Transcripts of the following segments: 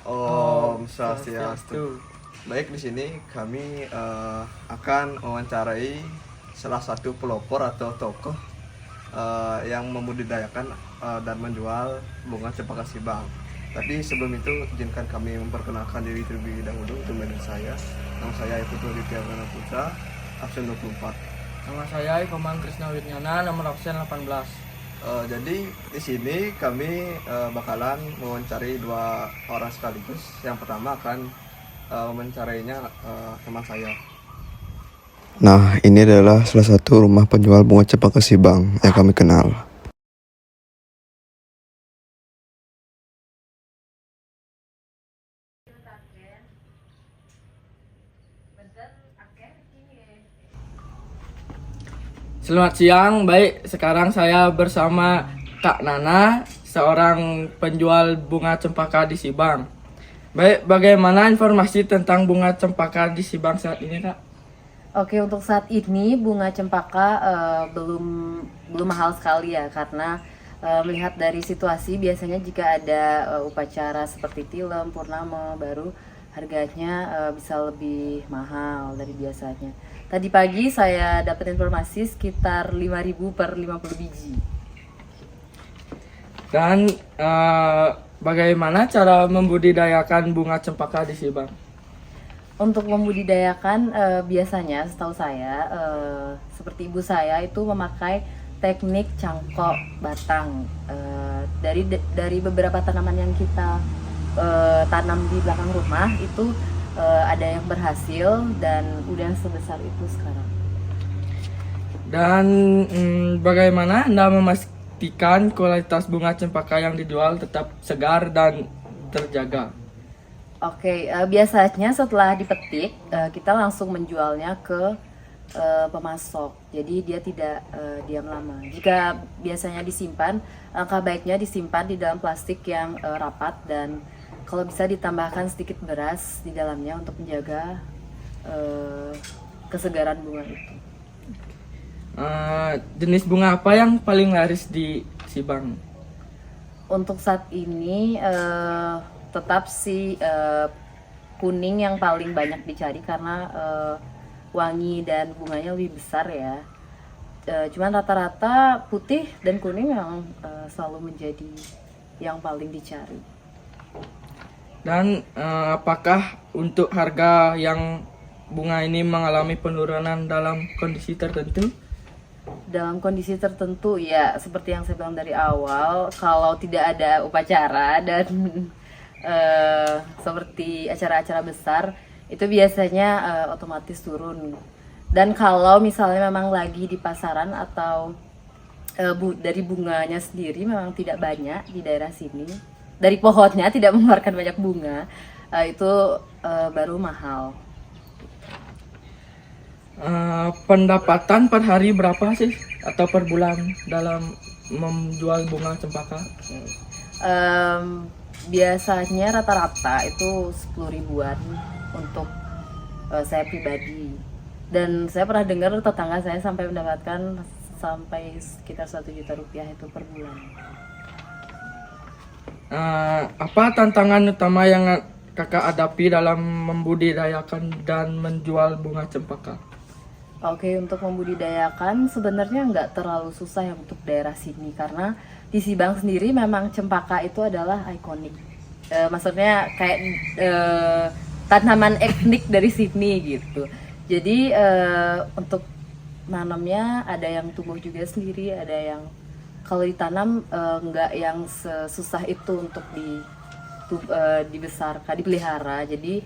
Om Swastiastu. Baik, di sini kami akan mewawancarai salah satu pelopor atau tokoh yang membudidayakan dan menjual bunga cempaka sibang. Tapi sebelum itu izinkan kami memperkenalkan diri terlebih dahulu. Teman saya, nama saya Putu Ditya Gana Putra, absen 24. Nama saya Ikoman Krisna Wirnyana, nomor absen 18. Jadi di sini kami bakalan mewawancari dua orang sekaligus. Yang pertama akan mewawancarainya teman saya. Nah, ini adalah salah satu rumah penjual bunga cempaka sibang yang kami kenal. Selamat siang, baik. Sekarang saya bersama Kak Nana, seorang penjual bunga cempaka di Sibang. Baik, bagaimana informasi tentang bunga cempaka di Sibang saat ini, Kak? Oke, untuk saat ini bunga cempaka belum mahal sekali ya, karena melihat dari situasi biasanya jika ada upacara seperti tilem, purnama, baru harganya bisa lebih mahal dari biasanya. Tadi pagi saya dapat informasi sekitar 5.000 per 50 biji. Dan bagaimana cara membudidayakan bunga cempaka di Sibang? Untuk membudidayakan biasanya setahu saya seperti ibu saya itu memakai teknik cangkok batang dari beberapa tanaman yang kita tanam di belakang rumah itu ada yang berhasil dan udah sebesar itu sekarang. Dan bagaimana Anda memastikan kualitas bunga cempaka yang dijual tetap segar dan terjaga? Oke, biasanya setelah dipetik kita langsung menjualnya ke pemasok. Jadi dia tidak diam lama. Jika biasanya disimpan, langkah baiknya disimpan di dalam plastik yang rapat dan kalau bisa ditambahkan sedikit beras di dalamnya untuk menjaga kesegaran bunga itu. Jenis bunga apa yang paling laris di Sibang? Untuk saat ini tetap si kuning yang paling banyak dicari karena wangi dan bunganya lebih besar ya. Cuman rata-rata putih dan kuning yang selalu menjadi yang paling dicari. Dan apakah untuk harga yang bunga ini mengalami penurunan dalam kondisi tertentu? Dalam kondisi tertentu ya, seperti yang saya bilang dari awal, kalau tidak ada upacara dan seperti acara-acara besar, itu biasanya otomatis turun. Dan kalau misalnya memang lagi di pasaran atau dari bunganya sendiri memang tidak banyak di daerah sini, dari pohonnya tidak mengeluarkan banyak bunga, itu baru mahal. Pendapatan per hari berapa sih atau per bulan dalam menjual bunga cempaka? Biasanya rata-rata itu 10 ribuan untuk saya pribadi. Dan saya pernah dengar tetangga saya sampai mendapatkan sampai sekitar 1 juta rupiah itu per bulan. Apa tantangan utama yang kakak hadapi dalam membudidayakan dan menjual bunga cempaka? Oke, untuk membudidayakan sebenarnya nggak terlalu susah ya untuk daerah sini karena di Sibang sendiri memang cempaka itu adalah ikonik. Maksudnya kayak tanaman etnik dari sini gitu. Jadi untuk nanamnya ada yang tumbuh juga sendiri, ada yang kalau ditanam nggak yang sesusah itu untuk dibesarkan, dipelihara. Jadi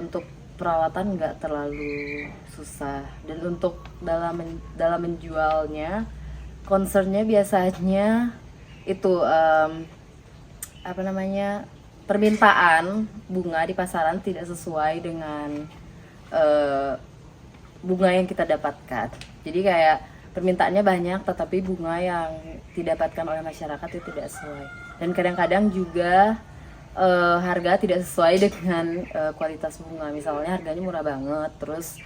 untuk perawatan nggak terlalu susah. Dan untuk dalam menjualnya, concernnya biasanya itu permintaan bunga di pasaran tidak sesuai dengan bunga yang kita dapatkan. Jadi kayak permintaannya banyak tetapi bunga yang didapatkan oleh masyarakat itu tidak sesuai. Dan kadang-kadang juga harga tidak sesuai dengan kualitas bunga. Misalnya harganya murah banget, terus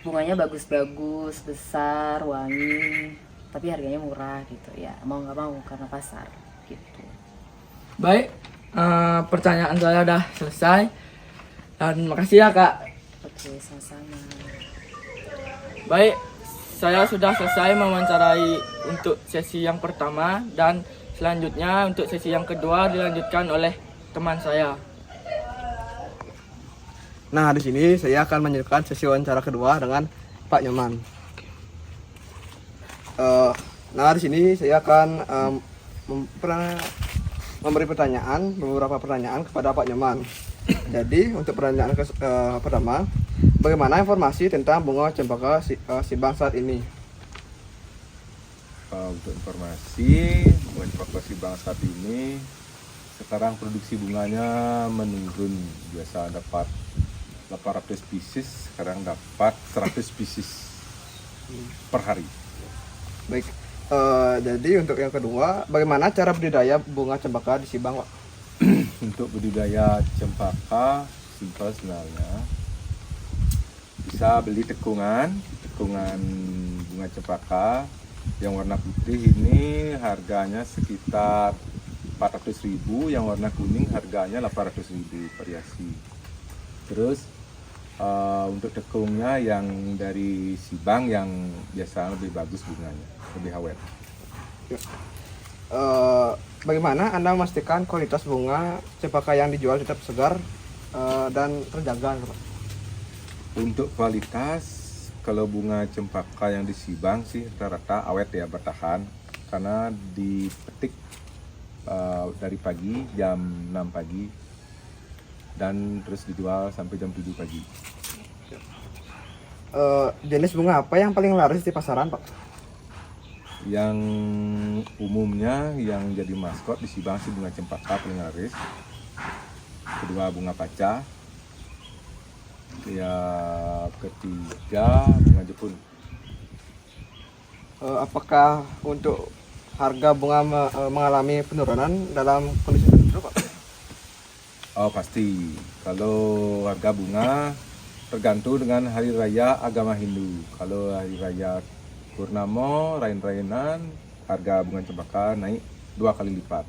bunganya bagus-bagus, besar, wangi, tapi harganya murah gitu ya. Mau nggak mau karena pasar gitu. Baik, pertanyaan saya udah selesai. Dan makasih ya Kak. Oke, sama-sama. Baik, saya sudah selesai mewawancarai untuk sesi yang pertama dan selanjutnya untuk sesi yang kedua dilanjutkan oleh teman saya. Nah, di sini saya akan melanjutkan sesi wawancara kedua dengan Pak Nyoman. Nah, di sini saya akan memberi beberapa pertanyaan kepada Pak Nyoman. Jadi, untuk pertanyaan pertama, bagaimana informasi tentang bunga cempaka Sibang saat ini? Untuk informasi, bunga cempaka Sibang saat ini sekarang produksi bunganya menurun. Biasa dapat 800 pieces, sekarang dapat 100 pieces per hari. Baik. Jadi untuk yang kedua, bagaimana cara budidaya bunga cempaka di Sibang, Pak? Untuk budidaya cempaka simpel sebenarnya. Bisa beli tekungan bunga cempaka yang warna putih ini harganya sekitar 400.000, yang warna kuning harganya 800.000 variasi. Terus untuk tekungnya yang dari Sibang yang biasa lebih bagus bunganya, lebih awet. Bagaimana Anda memastikan kualitas bunga cempaka yang dijual tetap segar dan terjaga, Pak? Untuk kualitas, kalau bunga cempaka yang di Sibang sih rata-rata awet ya, bertahan, karena dipetik dari pagi jam 6 pagi dan terus dijual sampai jam 7 pagi. Jenis bunga apa yang paling laris di pasaran, Pak? Yang umumnya yang jadi maskot di Sibang sih bunga cempaka paling laris. Kedua bunga paca. Ya ketiga bunga Jepun. Apakah untuk harga bunga mengalami penurunan dalam kondisi tertentu, Pak? Oh pasti. Kalau harga bunga tergantung dengan hari raya agama Hindu. Kalau hari raya Purnamo, rain-rainan, harga bunga cempaka naik 2 kali lipat.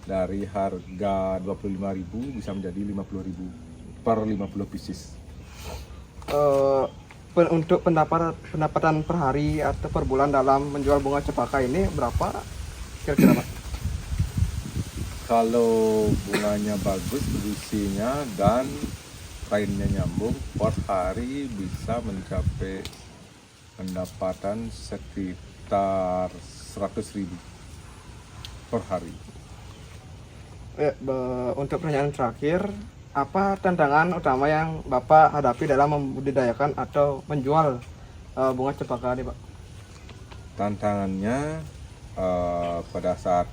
Dari harga 25.000 bisa menjadi 50.000 per 50 pieces. Untuk pendapatan per hari atau per bulan dalam menjual bunga cempaka ini berapa kira-kira, Pak? Kalau bunganya bagus, produksinya dan kainnya nyambung, per hari bisa mencapai pendapatan sekitar 100.000 per hari. Untuk pertanyaan terakhir, apa tantangan utama yang Bapak hadapi dalam membudidayakan atau menjual bunga cempaka ini, Pak? Tantangannya pada saat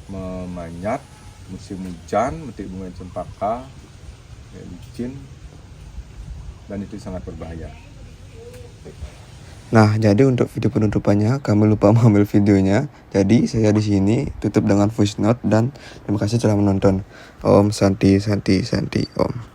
memanjat musim hujan, metik bunga cempaka ya, licin, dan itu sangat berbahaya. Nah, jadi untuk video penutupannya kami lupa mengambil videonya. Jadi saya di sini tutup dengan voice note dan terima kasih telah menonton. Om Santi Santi Santi Om.